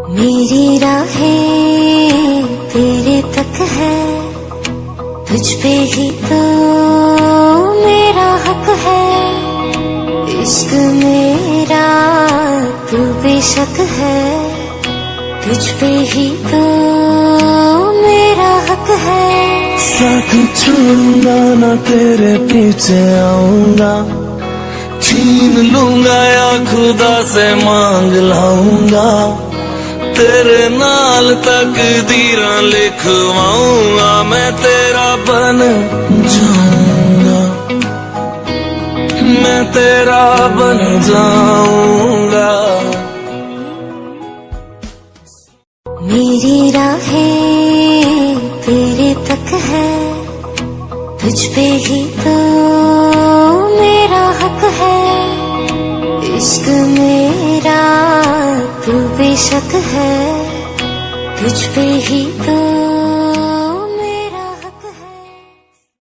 मेरी राहें तेरे तक है, तुझ पे ही तो मेरा हक है। इश्क मेरा तू बेशक है, तुझ पे ही तो मेरा हक है। साथ छोड़ूंगा ना तेरे पीछे आऊंगा, छीन लूंगा या खुदा से मांग लाऊंगा। तेरे नाल तकदीरां लिखवाऊंगा, मैं तेरा बन जाऊंगा, मैं तेरा बन जाऊंगा। मेरी राहें तेरे तक है, तुझ पे ही तो मेरा हक है। इश्क मेरा तू बेशक है, तुझ पे ही तो